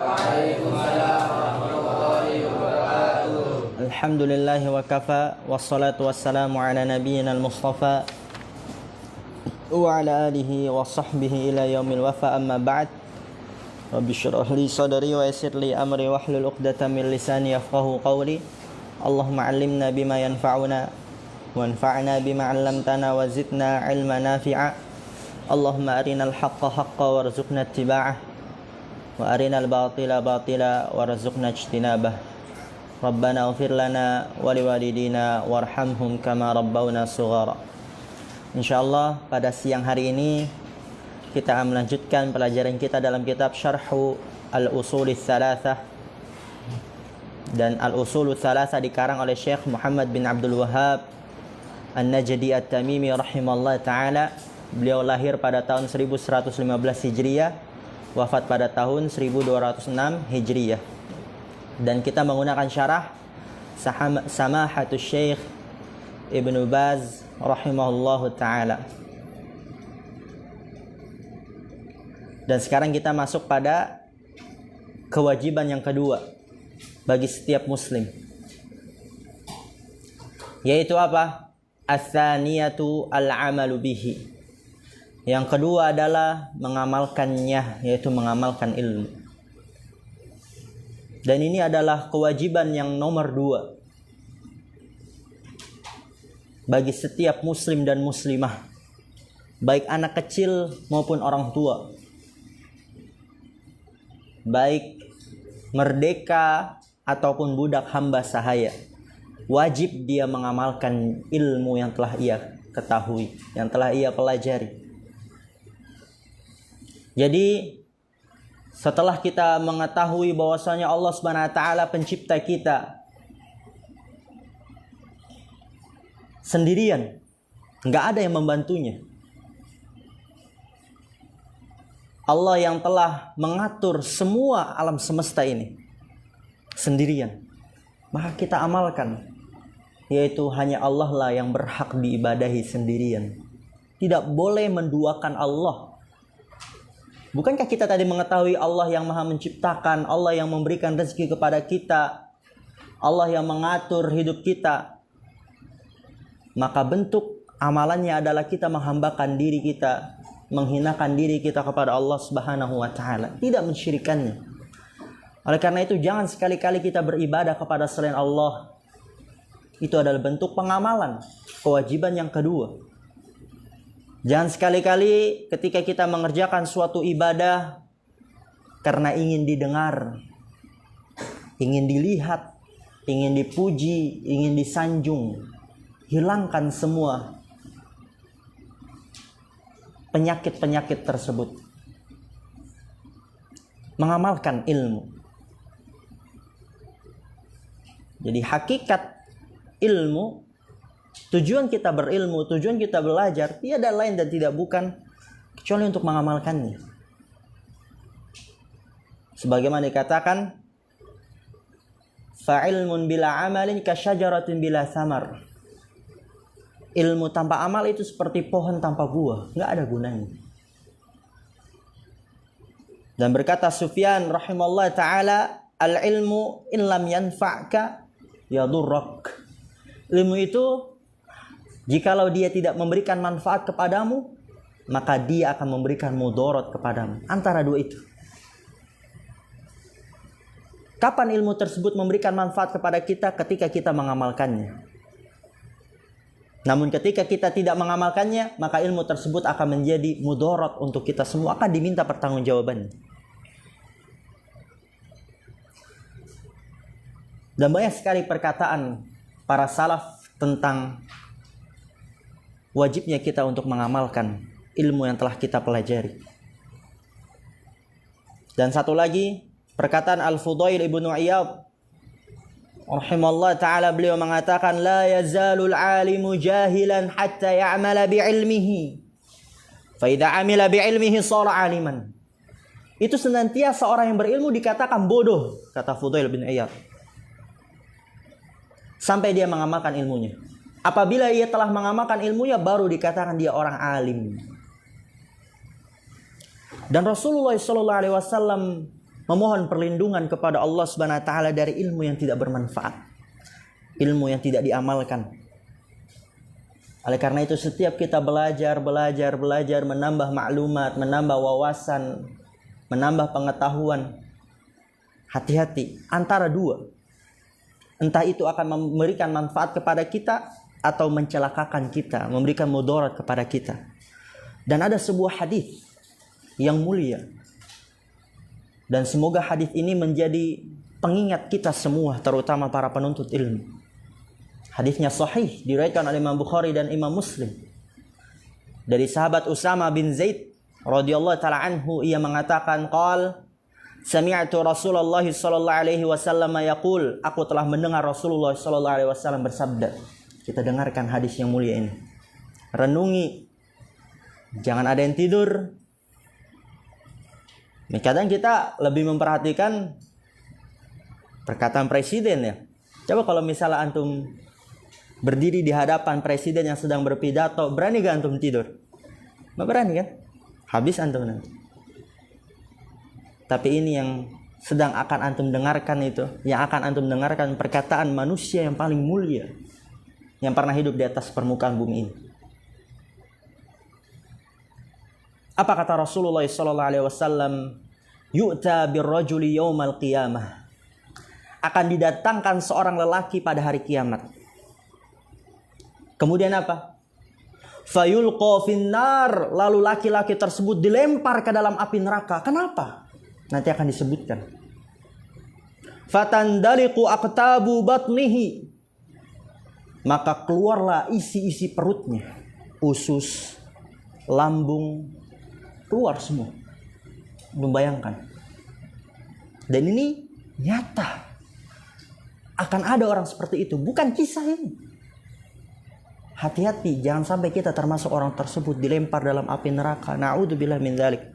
Waalaikumsalam warahmatullahi wabarakatuh. Alhamdulillahi wa kafa, wassalatu wassalamu ala nabiyyina al-mustafa wa ala alihi wa sahbihi ila yaumil wafa, amma ba'd. Rabbi shrah li sadri wa yassir li amri wahlul 'uqdatam min lisani yafqahu qawli. Allahumma 'allimna bima yanfa'una wanfa'na bima 'allamtana wa zidna 'ilman nafi'a. Allahumma arinal haqqa haqqan warzuqna ittiba'ah wa arinal batila batila warzuqna ijtinabah. Rabbana ighfir lana wa liwalidina warhamhum kama rabbawna shighara. Insyaallah pada siang hari ini kita akan melanjutkan pelajaran kita dalam kitab Syarhu Al-Usul Tsalatsah. Dan Al-Usul Tsalatsah dikarang oleh Syekh Muhammad bin Abdul Wahhab An-Najdi At-Tamimi rahimallahu taala. Beliau lahir pada tahun 1115 Hijriah, wafat pada tahun 1206 Hijriah. Dan kita menggunakan syarah Samahatul Syekh Ibnu Baz rahimahullahu taala. Dan sekarang kita masuk pada kewajiban yang kedua bagi setiap muslim, yaitu apa? Ats-tsaniyatu al-'amalu bihi. Yang kedua adalah mengamalkannya, yaitu mengamalkan ilmu. Dan ini adalah kewajiban yang nomor 2 bagi setiap muslim dan muslimah, baik anak kecil maupun orang tua, baik merdeka ataupun budak hamba sahaya. Wajib dia mengamalkan ilmu yang telah ia ketahui, yang telah ia pelajari. Jadi setelah kita mengetahui bahwasanya Allah Subhanahu wa taala pencipta kita sendirian, enggak ada yang membantunya. Allah yang telah mengatur semua alam semesta ini sendirian. Maka kita amalkan, yaitu hanya Allah lah yang berhak diibadahi sendirian. Tidak boleh menduakan Allah. Bukankah kita tadi mengetahui Allah yang maha menciptakan, Allah yang memberikan rezeki kepada kita, Allah yang mengatur hidup kita? Maka bentuk amalannya adalah kita menghambakan diri kita, menghinakan diri kita kepada Allah Subhanahu wa taala, tidak mensyirikannya. Oleh karena itu jangan sekali-kali kita beribadah kepada selain Allah. Itu adalah bentuk pengamalan, kewajiban yang kedua. Jangan sekali-kali ketika kita mengerjakan suatu ibadah karena ingin didengar, ingin dilihat, ingin dipuji, ingin disanjung. Hilangkan semua penyakit-penyakit tersebut. Mengamalkan ilmu. Jadi hakikat ilmu, tujuan kita berilmu, tujuan kita belajar, tiada lain dan tidak bukan kecuali untuk mengamalkannya. Sebagaimana dikatakan, fa'ilmun bila amalin kasyajaratin bila samar. Ilmu tanpa amal itu seperti pohon tanpa buah, nggak ada gunanya. Dan berkata Sufyan rahimahullah ta'ala, al-ilmu in lam yanfa'ka yadurrak. Ilmu itu jikalau dia tidak memberikan manfaat kepadamu, maka dia akan memberikan mudarat kepadamu. Antara dua itu. Kapan ilmu tersebut memberikan manfaat kepada kita? Ketika kita mengamalkannya. Namun ketika kita tidak mengamalkannya, maka ilmu tersebut akan menjadi mudarat untuk kita semua, akan diminta pertanggungjawabannya. Dan banyak sekali perkataan para salaf tentang wajibnya kita untuk mengamalkan ilmu yang telah kita pelajari. Dan satu lagi perkataan Al-Fudail ibnu Iyad rahimahullah ta'ala, beliau mengatakan, la yazalul alimu jahilan hatta ya'mala bi'ilmihi fa idza amila bi'ilmihi shara aliman. Itu senantiasa orang yang berilmu dikatakan bodoh, kata Fudail bin Iyad, sampai dia mengamalkan ilmunya. Apabila ia telah mengamalkan ilmunya, baru dikatakan dia orang alim. Dan Rasulullah SAW memohon perlindungan kepada Allah Subhanahu wa taala dari ilmu yang tidak bermanfaat, ilmu yang tidak diamalkan. Oleh karena itu setiap kita belajar, menambah maklumat, menambah wawasan, menambah pengetahuan, hati-hati antara dua. Entah itu akan memberikan manfaat kepada kita atau mencelakakan kita, memberikan mudarat kepada kita. Dan ada sebuah hadis yang mulia. Dan semoga hadis ini menjadi pengingat kita semua, terutama para penuntut ilmu. Hadisnya sahih, diriwayatkan oleh Imam Bukhari dan Imam Muslim. Dari sahabat Usama bin Zaid radhiyallahu taala anhu, ia mengatakan qal sami'tu Rasulullah sallallahu alaihi wasallam yaqul, aku telah mendengar Rasulullah sallallahu alaihi wasallam bersabda. Kita dengarkan hadis yang mulia ini. Renungi. Jangan ada yang tidur. Kadang kita lebih memperhatikan perkataan presiden ya. Coba kalau misalnya antum berdiri di hadapan presiden yang sedang berpidato, berani gak antum tidur? Nggak berani kan? Habis antum nanti. Tapi ini yang sedang akan antum dengarkan itu, yang akan antum dengarkan perkataan manusia yang paling mulia yang pernah hidup di atas permukaan bumi ini. Apa kata Rasulullah SAW? Yu'ta birrajuli yawmal qiyamah. Akan didatangkan seorang lelaki pada hari kiamat. Kemudian apa? Fayulqa finnar, lalu laki-laki tersebut dilempar ke dalam api neraka. Kenapa? Nanti akan disebutkan. Fatandaliqu aqtabu batnihi, maka keluarlah isi-isi perutnya, usus, lambung, keluar semua. Membayangkan. Dan ini nyata. Akan ada orang seperti itu, bukan kisah ini. Hati-hati, jangan sampai kita termasuk orang tersebut dilempar dalam api neraka. Na'udzubillah min dzalik.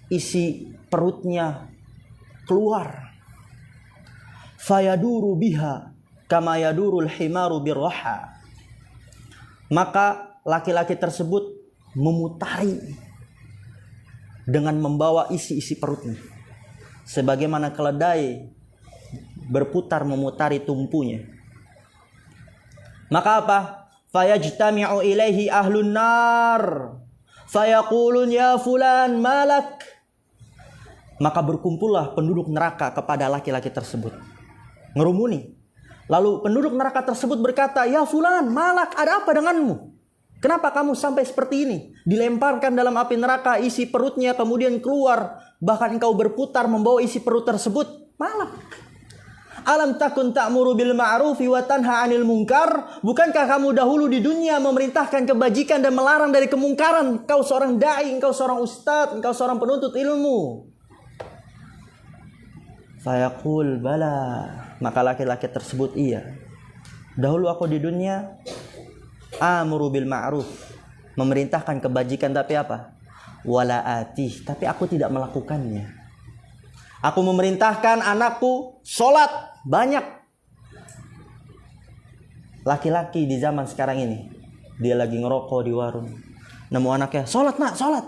Isi perutnya keluar. Fayaduru biha kama yadurul himaru birraha. Maka laki-laki tersebut memutari dengan membawa isi-isi perutnya. Sebagaimana keledai berputar memutari tumpunya. Maka apa? Fayajtami'u ilaihi ahlun nar fayaqulun ya fulan malak. Maka berkumpullah penduduk neraka kepada laki-laki tersebut, ngerumuni. Lalu penduduk neraka tersebut berkata, ya fulan malak, ada apa denganmu? Kenapa kamu sampai seperti ini? Dilemparkan dalam api neraka, isi perutnya kemudian keluar, bahkan engkau berputar membawa isi perut tersebut. Malak. Alam takun ta'muru bil ma'rufi wa tanha 'anil munkar? Bukankah kamu dahulu di dunia memerintahkan kebajikan dan melarang dari kemungkaran? Engkau seorang dai, engkau seorang ustadz, engkau seorang penuntut ilmu. Fayaqul bala. Maka laki-laki tersebut, iya. Dahulu aku di dunia amuru bil ma'ruf, memerintahkan kebajikan, tapi apa? Wala atih, tapi aku tidak melakukannya. Aku memerintahkan anakku sholat banyak. Laki-laki di zaman sekarang ini, dia lagi ngerokok di warung, nemu anaknya, sholat nak, sholat.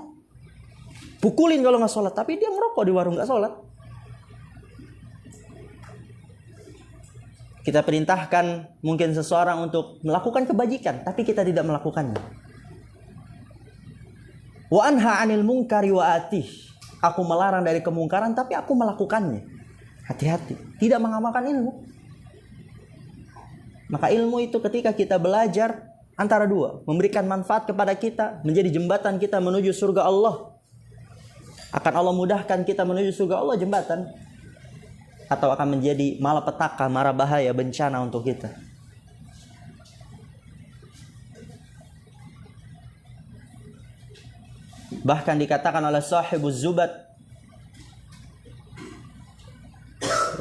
Pukulin kalau nggak sholat, tapi dia ngerokok di warung nggak sholat. Kita perintahkan mungkin seseorang untuk melakukan kebajikan, tapi kita tidak melakukannya. Wa anha 'anil munkari wa atih. Aku melarang dari kemungkaran, tapi aku melakukannya. Hati-hati, tidak mengamalkan ilmu. Maka ilmu itu ketika kita belajar antara dua, memberikan manfaat kepada kita, menjadi jembatan kita menuju surga Allah. Akan Allah mudahkan kita menuju surga Allah jembatan, atau akan menjadi malapetaka, mara bahaya, bencana untuk kita. Bahkan dikatakan oleh sahibuz zubat,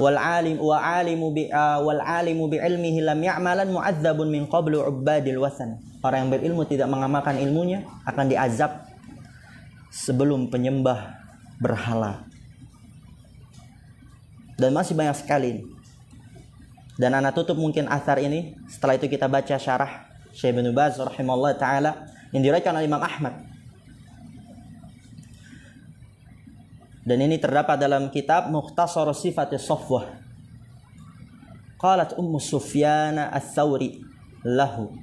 wal alimu bi ilmihi lam ya'malan mu'adzabun min qablu ubadil wasan. Orang yang berilmu tidak mengamalkan ilmunya akan diazab sebelum penyembah berhala. Dan masih banyak sekali. Dan ana tutup mungkin athar ini, setelah itu kita baca syarah Syekh Ibnu Baz rahimahullah taala yang diriwayatkan oleh Imam Ahmad. Dan ini terdapat dalam kitab Mukhtasar Sifat Safwah. Qalat Ummu Sufyan Ats-Tsauri lahu.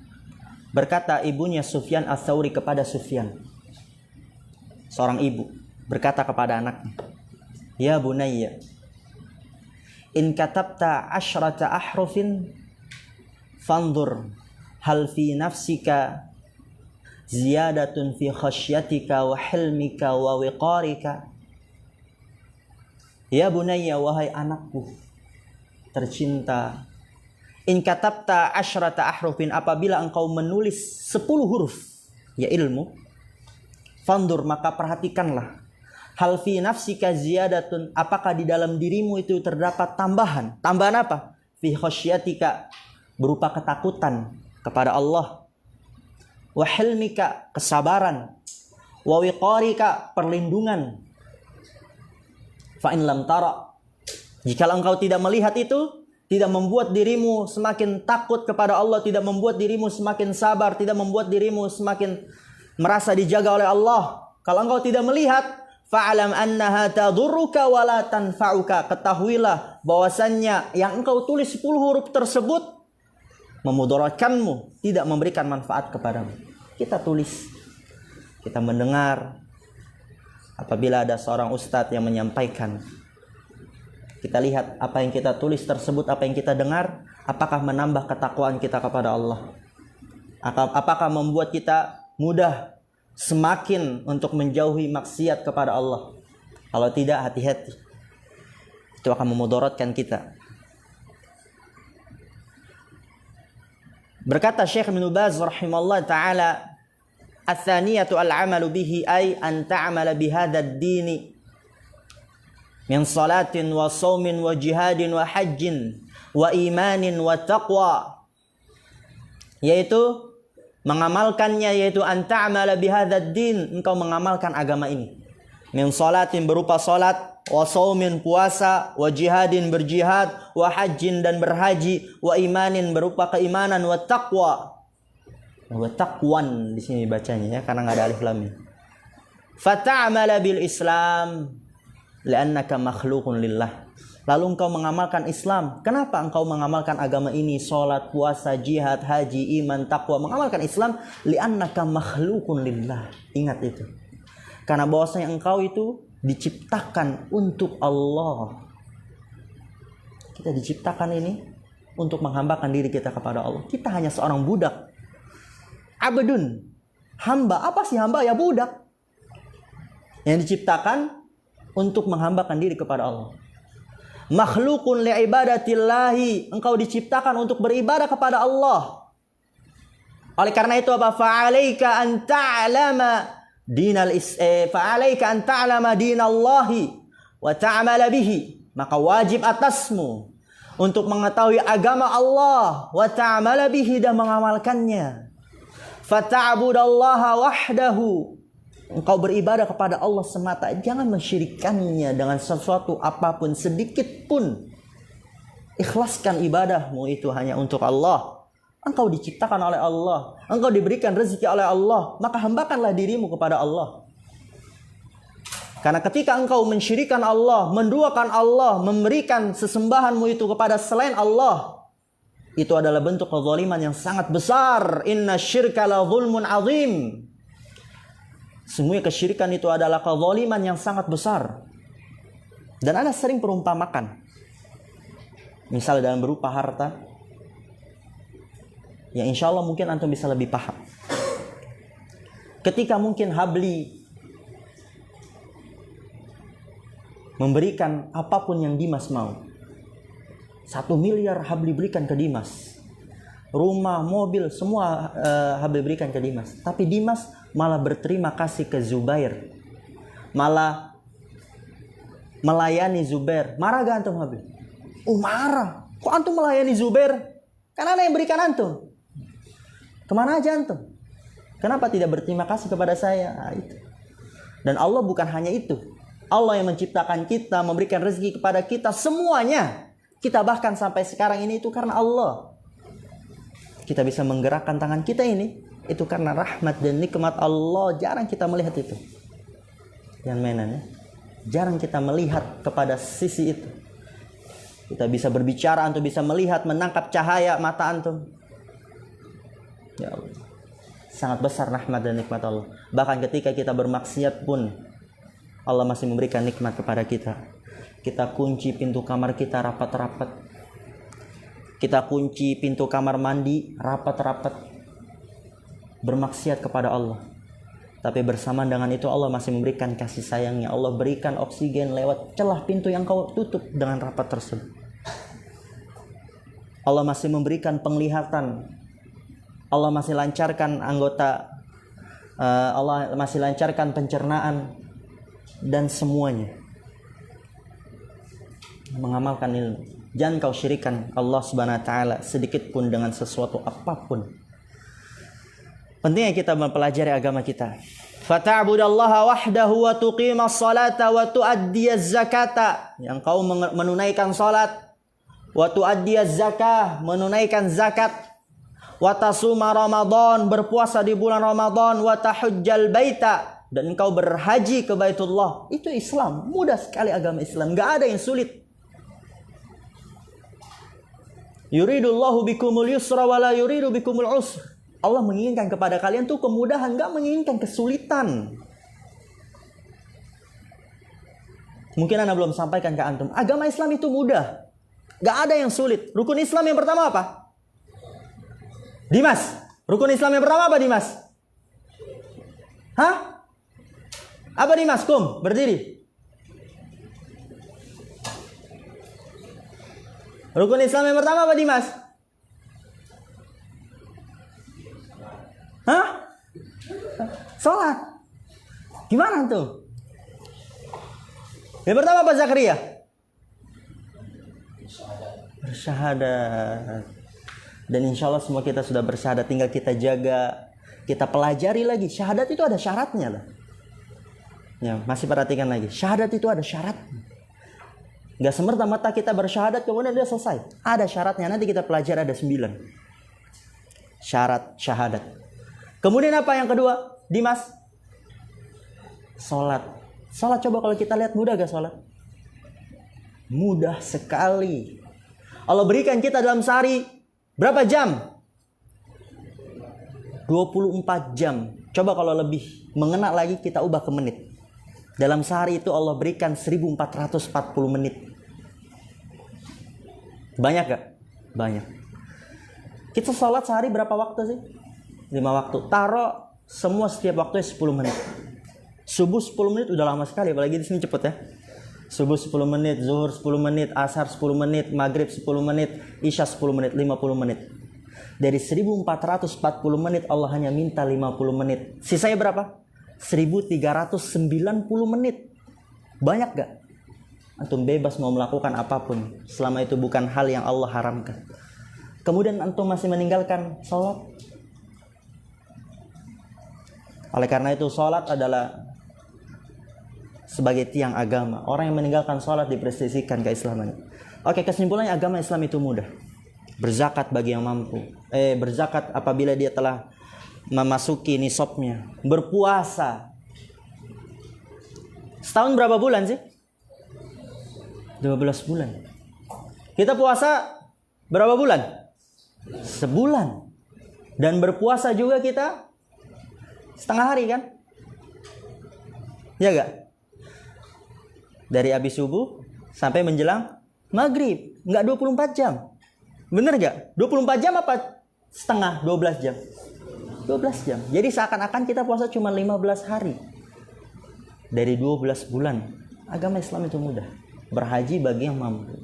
Berkata ibunya Sufyan Ats-Tsauri kepada Sufyan. Seorang ibu berkata kepada anaknya, "Ya bunayya, in katabta 'ashrata ahrufin fanzur hal fi nafsika ziyadatun fi khasyatika wa hilmika wa wiqarika." Ya bunayya, wahai anakku tercinta, in katabta 'ashrata ahrufin, apabila engkau menulis 10 huruf, ya ilmu, fandur, maka perhatikanlah, hal fi nafsika ziyadatun, apakah di dalam dirimu itu terdapat tambahan. Tambahan apa? Fi khasyatika, berupa ketakutan kepada Allah, wa hilmika, kesabaran, wa wiqarika, perlindungan. Fa in lam tara, jika engkau tidak melihat itu, tidak membuat dirimu semakin takut kepada Allah, tidak membuat dirimu semakin sabar, tidak membuat dirimu semakin merasa dijaga oleh Allah. Kalau engkau tidak melihat, fa'alam annaha tadurruka wa la tanfa'uka, ketahuilah bahwasannya yang engkau tulis 10 huruf tersebut memudaratkanmu, tidak memberikan manfaat kepadamu. Kita tulis, kita mendengar. Apabila ada seorang ustadz yang menyampaikan, kita lihat apa yang kita tulis tersebut, apa yang kita dengar, apakah menambah ketakwaan kita kepada Allah, apakah membuat kita mudah semakin untuk menjauhi maksiat kepada Allah. Kalau tidak, hati-hati, itu akan memudaratkan kita. Berkata Syekh Ibnu Baz rahimahullah ta'ala, "Ats-tsaniyatu al-'amalu bihi, ay an ta'mala bihadza ad-dini min salatin wa shaumin wa jihadin wa hajjin wa imanin wa taqwa." Yaitu mengamalkannya, yaitu an ta'mala bihadza ad-din, engkau mengamalkan agama ini. Min salatin, berupa salat, wa shaumin, puasa, wa jihadin, berjihad, wa hajjin, dan berhaji, wa imanin, berupa keimanan, wa taqwa. Wa taqwan di sini bacanya ya, karena enggak ada alif lam. Fata'amala bil Islam li'annaka makhluqun lillah. Lalu engkau mengamalkan Islam. Kenapa engkau mengamalkan agama ini? Salat, puasa, jihad, haji, iman, taqwa. Mengamalkan Islam li'annaka makhluqun lillah. Ingat itu. Karena bahwasanya engkau itu diciptakan untuk Allah. Kita diciptakan ini untuk menghambakan diri kita kepada Allah. Kita hanya seorang budak. Abdun, hamba. Apa sih hamba? Ya budak yang diciptakan untuk menghambakan diri kepada Allah. Makhlukun li'ibadatillahi, engkau diciptakan untuk beribadah kepada Allah. Oleh karena itu apa? Fa'alaika an ta'lama dinallahi wa ta'amala bihi, maka wajib atasmu untuk mengetahui agama Allah, wa ta'amala bihi, dan mengamalkannya. Fata'budallaha wahdahu, engkau beribadah kepada Allah semata, jangan mensyirikkannya dengan sesuatu apapun sedikit pun. Ikhlaskan ibadahmu itu hanya untuk Allah. Engkau diciptakan oleh Allah, engkau diberikan rezeki oleh Allah, maka hambakanlah dirimu kepada Allah. Karena ketika engkau mensyirikkan Allah, menduakan Allah, memberikan sesembahanmu itu kepada selain Allah, itu adalah bentuk kezaliman yang sangat besar. Inna syirka la zulmun azim. Semua kesyirikan itu adalah kezaliman yang sangat besar. Dan ana sering perumpamakan, misal dalam berupa harta, ya insya Allah mungkin antum bisa lebih paham. Ketika mungkin Habli memberikan apapun yang Dimas mau, 1 miliar Habli berikan ke Dimas, rumah, mobil, semua Habli berikan ke Dimas. Tapi Dimas malah berterima kasih ke Zubair, malah melayani Zubair. Marah gak antum Habli? Oh marah. Kok antum melayani Zubair? Kan ana yang berikan antum. Kemana aja antum? Kenapa tidak berterima kasih kepada saya? Nah, itu. Dan Allah bukan hanya itu. Allah yang menciptakan kita, memberikan rezeki kepada kita, semuanya. Kita bahkan sampai sekarang ini itu karena Allah. Kita bisa menggerakkan tangan kita ini, itu karena rahmat dan nikmat Allah. Jarang kita melihat itu. Jangan mainan ya. Jarang kita melihat kepada sisi itu. Kita bisa berbicara, antum bisa melihat, menangkap cahaya mata antum. Ya Allah, sangat besar rahmat dan nikmat Allah. Bahkan ketika kita bermaksiat pun Allah masih memberikan nikmat kepada kita. Kita kunci pintu kamar kita rapat-rapat. Kita kunci pintu kamar mandi rapat-rapat. Bermaksiat kepada Allah. Tapi bersamaan dengan itu Allah masih memberikan kasih sayangnya. Allah berikan oksigen lewat celah pintu yang kau tutup dengan rapat tersebut. Allah masih memberikan penglihatan. Allah masih lancarkan anggota. Allah masih lancarkan pencernaan. Dan semuanya. Mengamalkan ilmu. Jangan kau syirikan Allah Subhanahu wa taala sedikit pun dengan sesuatu apapun. Pentingnya kita mempelajari agama kita. Fata'budallaha wahdahu wa tuqimas salata wa tu'addiyaz zakata. Yang kau menunaikan salat, wa tu'addiyaz zakah, menunaikan zakat, wa tasuma Ramadan, berpuasa di bulan Ramadan, wa tahujjal baita, dan engkau berhaji ke Baitullah. Itu Islam. Mudah sekali agama Islam. Enggak ada yang sulit. Yuridullahu bikumul yusra wa la yuridu bikumul usra. Allah menginginkan kepada kalian tuh kemudahan, enggak menginginkan kesulitan. Mungkin Anda belum sampaikan ke antum, agama Islam itu mudah. Enggak ada yang sulit. Rukun Islam yang pertama apa? Dimas, rukun Islam yang pertama apa Dimas? Hah? Apa Dimas? Kum, berdiri. Rukun Islam yang pertama apa Dimas? Hah? Sholat. Gimana tuh? Yang pertama apa Zakaria? Bersyahadat. Dan insya Allah semua kita sudah bersyahadat. Tinggal kita jaga. Kita pelajari lagi. Syahadat itu ada syaratnya lah. Ya, masih perhatikan lagi. Syahadat itu ada syarat. Gak semerta-merta kita bersyahadat kemudian dia selesai. Ada syaratnya. Nanti kita pelajari ada 9. Syarat syahadat. Kemudian apa yang kedua? Dimas? Salat. Salat coba kalau kita lihat mudah gak salat? Mudah sekali. Allah berikan kita dalam sehari berapa jam? 24 jam. Coba kalau lebih mengena lagi kita ubah ke menit. Dalam sehari itu Allah berikan 1440 menit. Banyak gak? Banyak. Kita salat sehari berapa waktu sih? 5 waktu. Taruh semua setiap waktu 10 menit. Subuh 10 menit udah lama sekali, apalagi di sini cepet ya. Subuh 10 menit, zuhur 10 menit, asar 10 menit, maghrib 10 menit, isya 10 menit, 50 menit. Dari 1440 menit Allah hanya minta 50 menit. Sisanya berapa? 1390 menit. Banyak gak? Antum bebas mau melakukan apapun selama itu bukan hal yang Allah haramkan. Kemudian antum masih meninggalkan sholat. Oleh karena itu sholat adalah sebagai tiang agama. Orang yang meninggalkan sholat diprestisikan keislamannya. Oke, kesimpulannya agama Islam itu mudah. Berzakat bagi yang mampu. Berzakat apabila dia telah memasuki nisabnya. Berpuasa. Setahun berapa bulan sih? 12 bulan. Kita puasa berapa bulan? Sebulan. Dan berpuasa juga kita setengah hari kan? Ya gak? Dari habis subuh sampai menjelang maghrib. Nggak 24 jam. Bener gak? 24 jam apa setengah? 12 jam. 12 jam. Jadi seakan-akan kita puasa cuma 15 hari. Dari 12 bulan. Agama Islam itu mudah. Berhaji bagi yang mampu.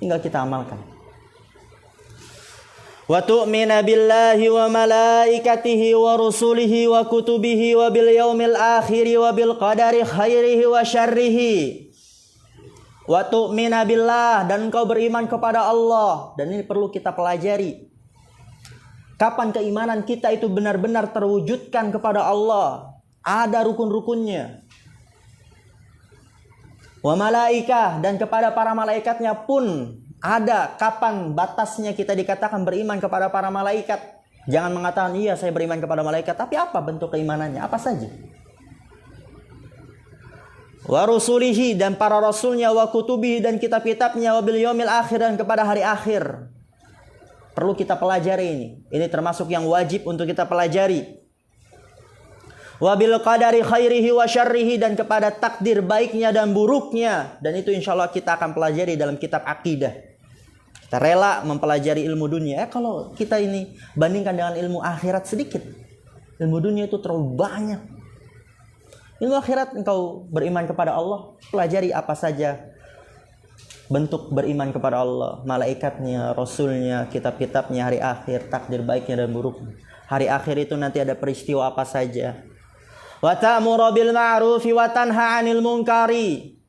Tinggal kita amalkan. Wa tu'mina billahi wa malaikatihi wa rusulihi wa kutubihi wa bil yaumil akhiri wa bil qadari khairihi wa syarrihi. Wa tu'mina billah, dan engkau beriman kepada Allah. Dan ini perlu kita pelajari. Kapan keimanan kita itu benar-benar terwujudkan kepada Allah? Ada rukun-rukunnya. Wa malaikah, dan kepada para malaikatnya pun ada kapan batasnya kita dikatakan beriman kepada para malaikat. Jangan mengatakan iya saya beriman kepada malaikat, tapi apa bentuk keimanannya? Apa saja? wa rusulihi dan para rasulnya, wa kutubihi dan kitab-kitabnya, wa bil yaumil akhir dan kepada hari akhir. Perlu kita pelajari ini. Ini termasuk yang wajib untuk kita pelajari. Wa bil qadari khairihi wa syarrihi dan kepada takdir baiknya dan buruknya. Dan itu insya Allah kita akan pelajari dalam kitab akidah. Kita rela mempelajari ilmu dunia. Kalau kita ini bandingkan dengan ilmu akhirat sedikit. Ilmu dunia itu terlalu banyak. Ilmu akhirat engkau beriman kepada Allah, pelajari apa saja bentuk beriman kepada Allah, malaikatnya, rasulnya, kitab-kitabnya, hari akhir, takdir baiknya dan buruknya. Hari akhir itu nanti ada peristiwa apa saja. Wa ta'muru bil ma'rufi wa tanha 'anil munkari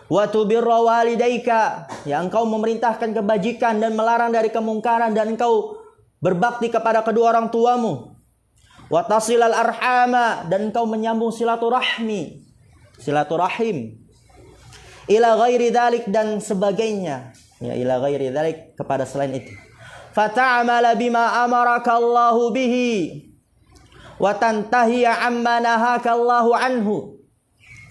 wa tubirru walidayka. Ya, engkau memerintahkan kebajikan dan melarang dari kemungkaran dan engkau berbakti kepada kedua orang tuamu. Wa tasilal arhama dan engkau menyambung silaturahmi, silaturahim. Ila ghairi dzalik dan sebagainya. Ya, ila ghairi dzalik kepada selain itu. Fata'amala bima amaraka Allahu bihi wa tantahiya amma nahaka Allahu anhu.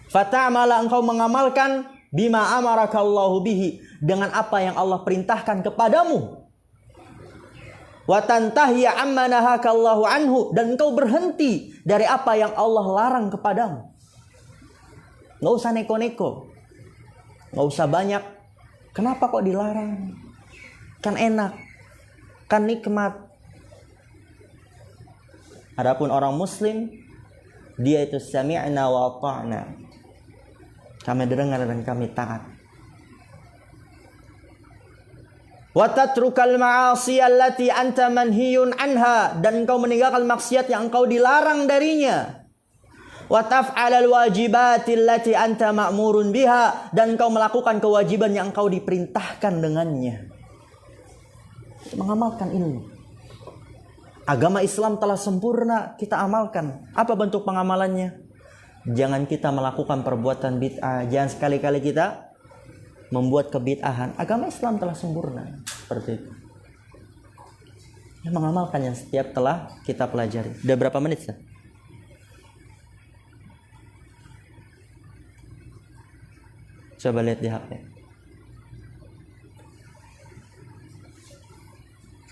Fata'amala engkau mengamalkan bima amaraka Allahu bihi dengan apa yang Allah perintahkan kepadamu. Wa tantahiya amma nahaka Allahu anhu dan engkau berhenti dari apa yang Allah larang kepadamu. Enggak usah neko-neko. Enggak usah banyak. Kenapa kok dilarang? Kan enak. Kan nikmat. Adapun orang muslim, dia itu sami'na wa ata'na. Kami dengar dan kami taat. Wa tatrukal ma'asi allati anta manhiyun anha dan engkau meninggalkan maksiat yang engkau dilarang darinya. Wa taf'alal wajibati allati anta ma'murun biha dan engkau melakukan kewajiban yang engkau diperintahkan dengannya. Mengamalkan ilmu. Agama Islam telah sempurna, kita amalkan. Apa bentuk pengamalannya? Jangan kita melakukan perbuatan bid'ah, jangan sekali-kali kita membuat kebid'ahan. Agama Islam telah sempurna seperti itu. Ya, mengamalkan yang setiap telah kita pelajari. Udah berapa menit, Ustaz? Coba lihat di HP.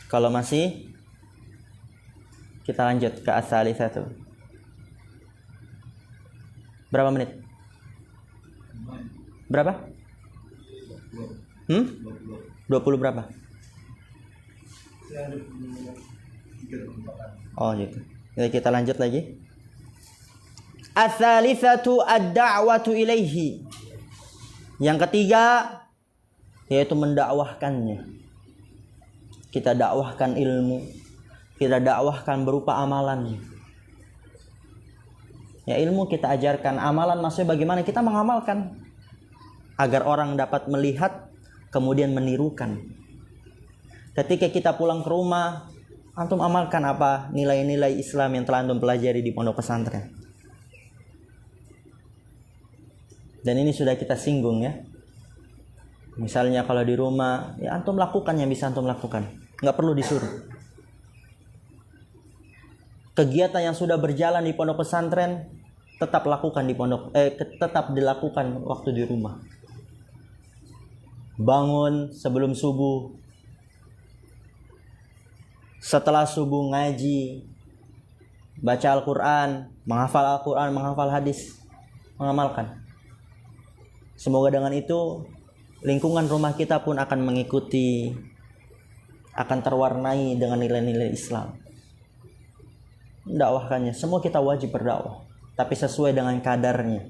Kalau masih, kita lanjut ke as-salisatu. Berapa menit? Berapa? 20 berapa? Oh gitu. Jadi kita lanjut lagi. Ats-tsalitsatu ad-da'watu ilaihi. Yang ketiga yaitu mendakwahkannya. Kita dakwahkan ilmu, kita dakwahkan berupa amalan. Ya, ilmu kita ajarkan, amalan maksudnya bagaimana kita mengamalkan agar orang dapat melihat kemudian menirukan. Ketika kita pulang ke rumah, antum amalkan apa nilai-nilai Islam yang telah antum pelajari di pondok pesantren. Dan ini sudah kita singgung ya. Misalnya kalau di rumah, ya antum lakukan yang bisa antum lakukan. Nggak perlu disuruh. Kegiatan yang sudah berjalan di pondok pesantren tetap lakukan di tetap dilakukan waktu di rumah. Bangun sebelum subuh, setelah subuh ngaji, baca Al-Quran, menghafal hadis, mengamalkan. Semoga dengan itu lingkungan rumah kita pun akan mengikuti, akan terwarnai dengan nilai-nilai Islam. Dakwahkannya, semua kita wajib berdakwah, tapi sesuai dengan kadarnya.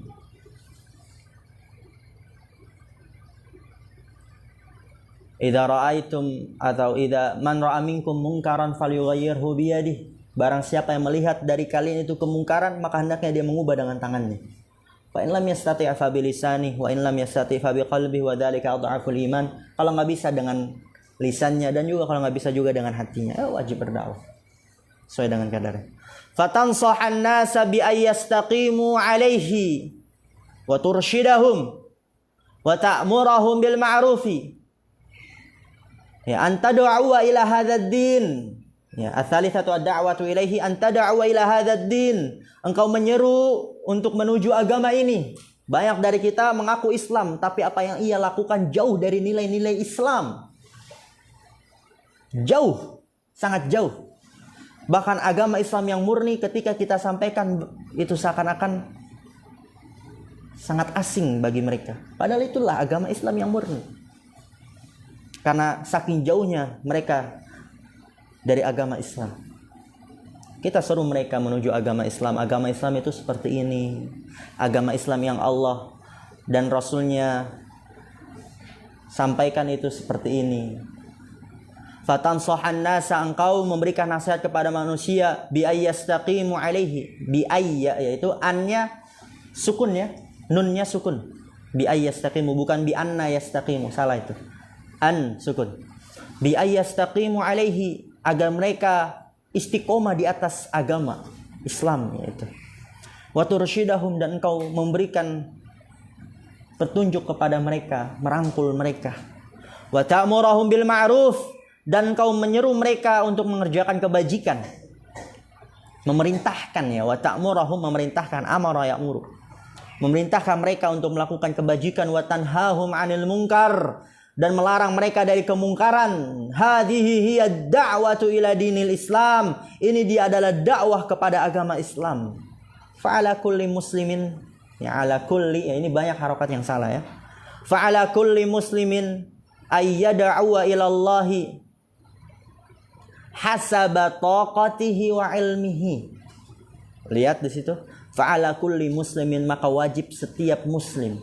Idza ra'aitum atau idza man ra'a minkum munkaran falyughayyirhu biyadihi. Barang siapa yang melihat dari kalian itu kemungkaran, maka hendaknya dia mengubah dengan tangannya. Fa in lam yastati' fa bilisanihi wa in lam yastati' fa biqalbihi wa dzalika adhaful iman. Kalau enggak bisa dengan lisannya dan juga kalau enggak bisa juga dengan hatinya, wajib berdakwah sesuai dengan kadarnya. Fatansahan nasa bi ayyastaqimu alaihi wa tursyidahum wa ta'murahum bil ma'rufi. Ya, anta da'wa ila hadzal din. Ya, ats-tsalitsatu ad-da'watu ilaihi anta da'wa ila hadzal din. Engkau menyeru untuk menuju agama ini Banyak dari kita mengaku Islam, tapi apa yang ia lakukan jauh dari nilai-nilai Islam. Jauh, sangat jauh. Bahkan agama Islam yang murni ketika kita sampaikan itu seakan-akan sangat asing bagi mereka. Padahal itulah agama Islam yang murni. Karena saking jauhnya mereka dari agama Islam. Kita seru mereka menuju agama Islam. Agama Islam itu seperti ini. Agama Islam yang Allah dan Rasulnya sampaikan itu seperti ini. Fatansahan nasa, engkau memberikan nasihat kepada manusia bi ayyastaqimu alaihi. Bi ayya, yaitu annya sukun ya. Nunnya sukun. Bi ayyastaqimu, bukan bi anna yastaqimu. Salah itu. An sukun. Bi ayyastaqimu alaihi, agar mereka istiqomah di atas agama Islam, yaitu wa tursyidahum, dan engkau memberikan petunjuk kepada mereka, merangkul mereka. Wa ta'murahum bil ma'ruf, dan engkau menyeru mereka untuk mengerjakan kebajikan, memerintahkan ya. Wa ta'murahum, memerintahkan, amara ya'muru, memerintahkan mereka untuk melakukan kebajikan. Wa tanhahum 'anil munkar, dan melarang mereka dari kemungkaran. Hadhihi hiya da'watu ila dinil Islam, ini dia adalah dakwah kepada agama Islam. Fa'ala kulli muslimin, ya ala kulli, ya ini banyak harokat yang salah ya. Fa'ala kulli muslimin ayyada'u ila Allahi hasaba taqatihi wa ilmihi. Lihat di situ, fa'ala kulli muslimin, maka wajib setiap muslim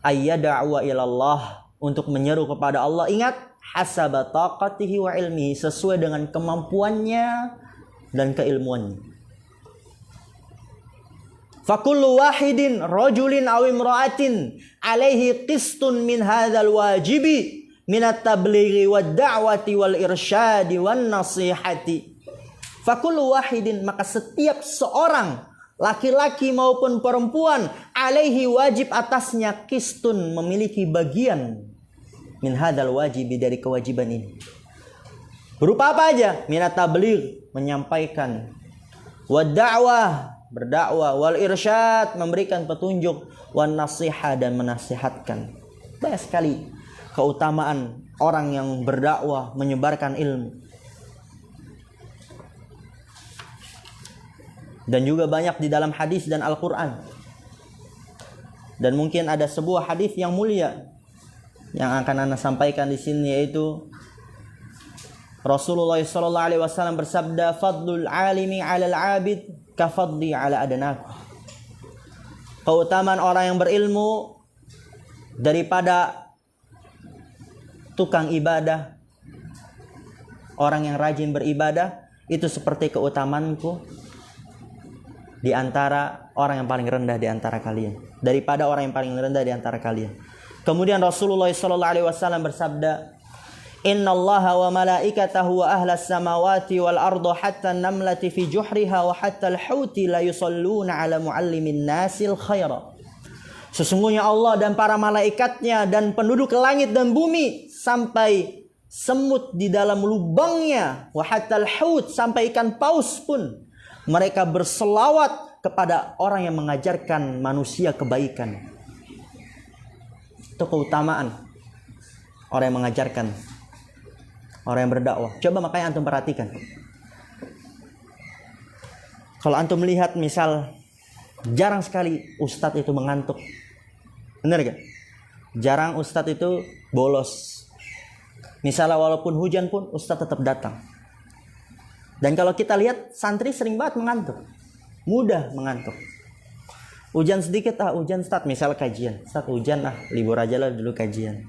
ayyada'u ila Allah, untuk menyeru kepada Allah. Ingat, hasaba taqatihi wa ilmihi, sesuai dengan kemampuannya dan keilmuannya. Fakullu wahidin rajulin aw imra'atin alaihi qistun min hadzal wajibi minat tablighi wad da'wati wal irsyadi wan nasihati. Fakullu wahidin, maka setiap seorang, laki-laki maupun perempuan, alaihi, wajib atasnya, qistun, memiliki bagian, min hadzal wajibi, dari kewajiban ini. Berupa apa aja? Minat tabligh, menyampaikan, wad da'wah, berdakwah, wal irsyad, memberikan petunjuk, wan nasihah, dan menasihatkan. Banyak sekali keutamaan orang yang berdakwah, menyebarkan ilmu. Dan juga banyak di dalam hadis dan Al-Quran. Dan mungkin ada sebuah hadis yang mulia yang akan Anda sampaikan di sini, yaitu Rasulullah SAW bersabda, fadlul alimi 'alal 'abid kafadli 'ala adanaku. Keutamaan orang yang berilmu daripada tukang ibadah, orang yang rajin beribadah, itu seperti keutamaanku di antara orang yang paling rendah di antara kalian, daripada orang yang paling rendah di antara kalian. Kemudian Rasulullah SAW bersabda, innallaha wa malaikatahu wa ahlas samawati wal arda hatta namlati fi juhriha wa hatta al-huti la yusalluna ala muallimin nasil khaira. Sesungguhnya Allah dan para malaikatnya dan penduduk langit dan bumi, sampai semut di dalam lubangnya, wa hatta al-hut, sampai ikan paus pun, mereka berselawat kepada orang yang mengajarkan manusia kebaikan. Itu keutamaan orang yang mengajarkan, orang yang berdakwah. Coba makanya antum perhatikan. Kalau antum melihat misal, jarang sekali ustadz itu mengantuk. Benar gak? Jarang ustadz itu bolos. Misalnya walaupun hujan pun ustadz tetap datang. Dan kalau kita lihat, santri sering banget mengantuk. Mudah mengantuk. Hujan sedikit, hujan Ustaz, misal kajian. Ustaz hujan, libur aja lah dulu kajian.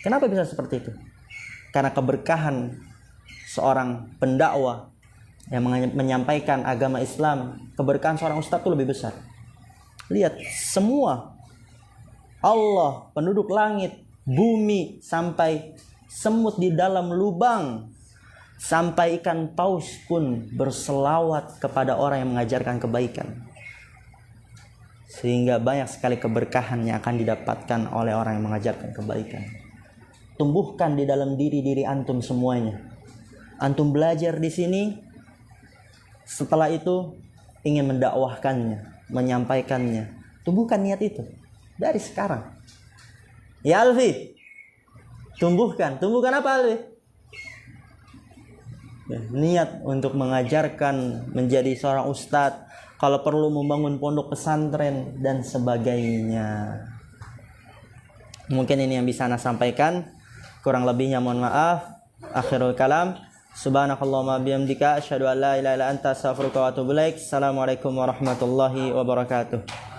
Kenapa bisa seperti itu? Karena keberkahan seorang pendakwah yang menyampaikan agama Islam, keberkahan seorang ustaz itu lebih besar. Lihat, semua Allah, penduduk langit, bumi, sampai semut di dalam lubang, sampai ikan paus pun berselawat kepada orang yang mengajarkan kebaikan. Sehingga banyak sekali keberkahan yang akan didapatkan oleh orang yang mengajarkan kebaikan. Tumbuhkan di dalam diri antum semuanya. Antum belajar di sini, setelah itu ingin mendakwahkannya, menyampaikannya, Tumbuhkan niat itu dari sekarang. Ya Alfi, tumbuhkan apa Alfi? Ya, niat untuk mengajarkan, menjadi seorang ustadz, kalau perlu membangun pondok pesantren dan sebagainya. Mungkin ini yang bisa Ana sampaikan. Kurang lebihnya mohon maaf. Akhirul kalam. Subhanakallahumma bihamdika asyhadu an la ilaha illa anta astaghfiruka wa atubu ilaik. Assalamualaikum warahmatullahi wabarakatuh.